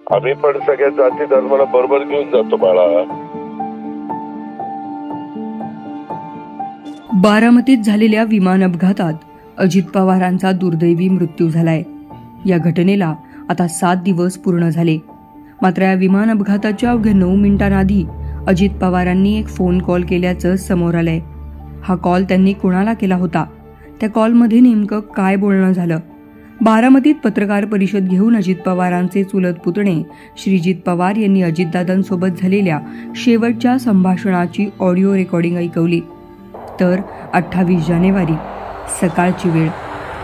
आम्ही पण सगळ्या जाती धर्माला बरोबर घेऊन जातो बाळा. बारामतीत झालेल्या विमान अपघातात अजित पवारांचा दुर्दैवी मृत्यू झालाय. या घटनेला आता 7 दिवस पूर्ण झाले. मात्र या विमान अपघाताच्या अवघ्या 9 मिनिटांआधी अजित पवारांनी एक फोन कॉल केल्याचं समोर आलंय. हा कॉल त्यांनी कुणाला केला होता? त्या कॉलमध्ये नेमकं काय बोलणं झालं? बारामतीत पत्रकार परिषद घेऊन अजित पवारांचे चुलत पुतणे श्रीजित पवार यांनी अजितदादांसोबत झालेल्या शेवटच्या संभाषणाची ऑडिओ रेकॉर्डिंग ऐकवली. तर 28 जानेवारी सकाळची वेळ.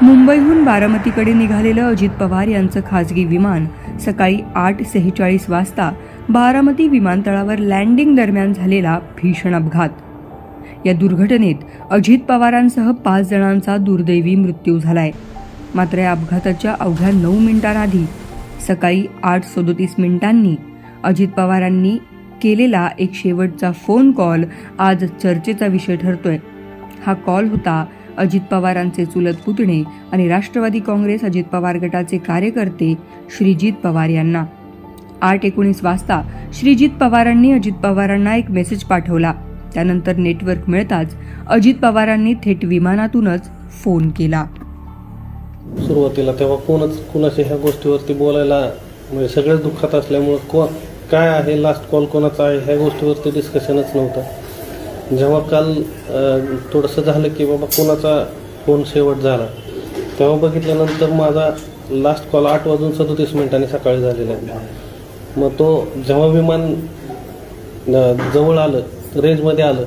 मुंबईहून बारामतीकडे निघालेलं अजित पवार यांचं खासगी विमान सकाळी 8:46 वाजता बारामती विमानतळावर लँडिंग दरम्यान झालेला भीषण अपघात. या दुर्घटनेत अजित पवारांसह 5 जणांचा दुर्दैवी मृत्यू झालाय. मात्र या अपघाताच्या अवघ्या 9 मिनिटांआधी सकाळी 8:37 अजित पवारांनी केलेला एक शेवटचा फोन कॉल आज चर्चेचा विषय ठरतोय. हा कॉल होता अजित पवारांचे चुलत पुतणे आणि राष्ट्रवादी काँग्रेस अजित पवार गटाचे कार्यकर्ते श्रीजित पवार यांना. 8:19 वाजता श्रीजित पवारांनी अजित पवारांना एक मेसेज पाठवला. त्यानंतर नेटवर्क मिळताच अजित पवारांनी थेट विमानातूनच फोन केला. सुरुवातीला तेव्हा कुणाशी ह्या गोष्टीवरती बोलायला म्हणजे सगळेच दुःखात असल्यामुळं काय आहे लास्ट कॉल कोणाचा आहे ह्या गोष्टीवरती डिस्कशनच नव्हतं. जेव्हा काल थोडंसं झालं की बाबा कोणाचा फोन शेवट झाला तेव्हा बघितल्यानंतर माझा लास्ट कॉल 8:37 सकाळी झालेला आहे. मग तो जेव्हा विमान जवळ आलं रेंजमध्ये आलं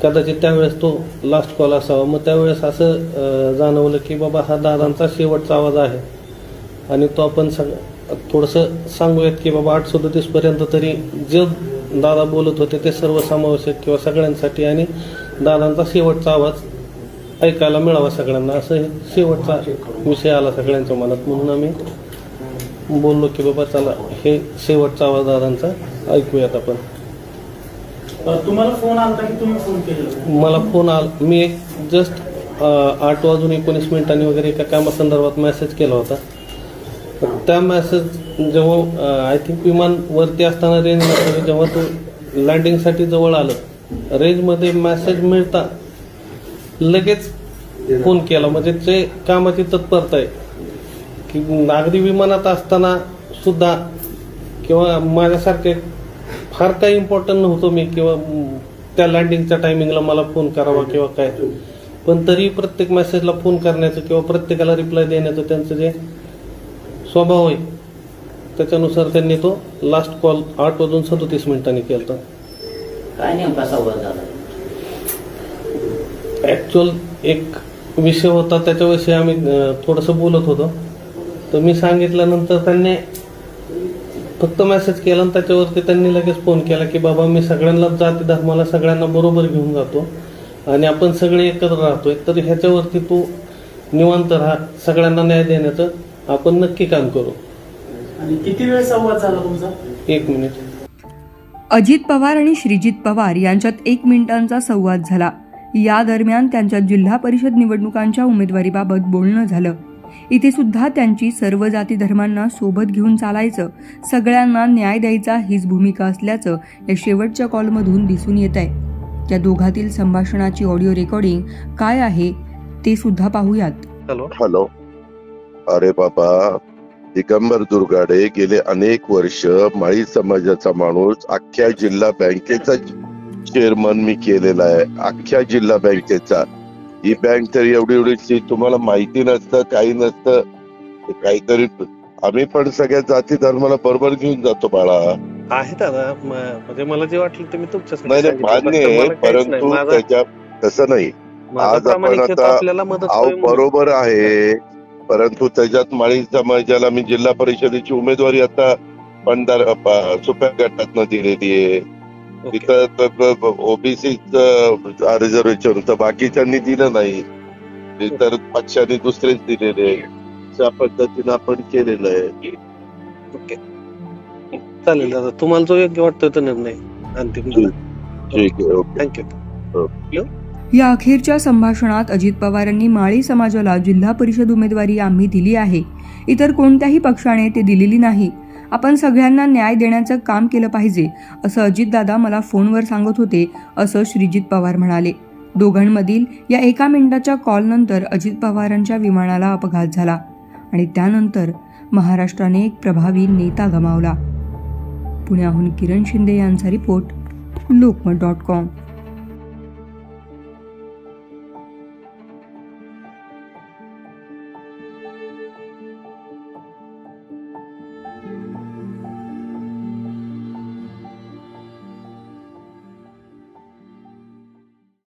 कदाचित त्यावेळेस तो लास्ट कॉल असावा. मग त्यावेळेस असं जाणवलं की बाबा हा दादांचा शेवटचा आवाज आहे आणि तो आपण थोडंसं सांगूयात की बाबा 8:37 पर्यंत तरी जे दादा बोलत होते ते सर्वसमावेशक किंवा सगळ्यांसाठी आणि दादांचा शेवटचा आवाज ऐकायला मिळावा सगळ्यांना असं शेवटचा विषय आला सगळ्यांच्या मनात. म्हणून आम्ही बोललो की बाबा चला हे शेवटचा आवाज दादांचा ऐकूयात आपण. तुम्हाला फोन आला की तुम्ही फोन केलेला? मला फोन आला. मी एक जस्ट 8:19 वगैरे एका कामासंदर्भात मेसेज केला होता. त्या मेसेज जेव्हा आय थिंक विमान वरती असताना रेंज नसताना जेव्हा तो लँडिंगसाठी जवळ आलं रेंजमध्ये मेसेज मिळता लगेच फोन केला. म्हणजे ते कामाची तत्परता आहे की अगदी विमानात असताना सुद्धा किंवा माझ्यासारखे फार काही इम्पॉर्टंट नव्हतो मी किंवा त्या लँडिंगच्या टायमिंगला मला फोन करावा किंवा काय, पण तरी प्रत्येक मेसेजला फोन करण्याचं किंवा प्रत्येकाला रिप्लाय देण्याचं त्यांचं जे स्वभाव आहे त्याच्यानुसार त्यांनी तो लास्ट कॉल 8:37 केला. काय नेमका संवाद झाला? ॲक्च्युअल एक विषय होता त्याच्याविषयी आम्ही थोडंसं बोलत होतो. तर मी सांगितल्यानंतर त्यांनी फक्त मेसेज केला आणि त्याच्यावरती त्यांनी लगेच फोन केला की बाबा मी सगळ्यांना जाती धर्माला सगळ्यांना बरोबर घेऊन जातो आणि आपण सगळे एकत्र राहतोय तर ह्याच्यावरती तू निवांत राहा, सगळ्यांना न्याय देण्याचं आपण नक्की काम करू. आणि किती वेळ संवाद झाला तुमचा? 1 मिनिट. अजित पवार आणि श्रीजित पवार यांच्यात 1 मिनिटांचा संवाद झाला. या दरम्यान त्यांच्यात जिल्हा परिषद निवडणुकांच्या उमेदवारीबाबत बोलणं झालं. इथे सुद्धा त्यांची सर्व जाती धर्मांना सोबत घेऊन चालायचं, सगळ्यांना न्याय द्यायचा हीच भूमिका असल्याचं या शेवटच्या कॉलमधून दिसून येत आहे. त्या दोघातील संभाषणाची ऑडिओ रेकॉर्डिंग काय आहे ते सुद्धा पाहूयात. हॅलो. अरे बाबा, दिगंबर दुर्गाडे गेले अनेक वर्ष माळी समाजाचा माणूस, अख्ख्या जिल्हा बँकेचा चेअरमन मी केलेला आहे, अख्ख्या जिल्हा बँकेचा. ही बँक तर एवढी तुम्हाला माहिती नसतं, काही नसतं. काहीतरी आम्ही पण सगळ्या जाती धर्माला बरोबर घेऊन जातो बाळा. आहे दादा, म्हणजे मला जे वाटलं ते मी तुमच्यासाठी नाही मान्य आहे, परंतु त्याच्या तसं नाही. आज आपण आता बरोबर आहे, परंतु त्याच्यात माळी समाजाला मी जिल्हा परिषदेची उमेदवारी आता सुप्या गटातनं दिलेली आहे. तिथं ओबीसी रिझर्वेशन होतं, बाकीच्यांनी दिलं नाही, तर पक्षाने दुसरेच दिलेले. त्या पद्धतीनं आपण केलेलं आहे. ओके, चालेल दादा, तुम्हाला जो योग्य वाटतोय तो निर्णय अंतिम. ठीक आहे, ओके, थँक्यू. या अखेरच्या संभाषणात अजित पवारांनी माळी समाजाला जिल्हा परिषद उमेदवारी आम्ही दिली आहे, इतर कोणत्याही पक्षाने ते दिलेली नाही. आपण सगळ्यांना न्याय देण्याचं काम केलं पाहिजे असं अजितदादा मला फोनवर सांगत होते, असं श्रीजित पवार म्हणाले. दोघांमधील या 1 मिनिटाच्या कॉलनंतर अजित पवारांच्या विमानाला अपघात झाला आणि त्यानंतर महाराष्ट्राने एक प्रभावी नेता गमावला. पुण्याहून किरण शिंदे यांचा रिपोर्ट, लोकमत.com.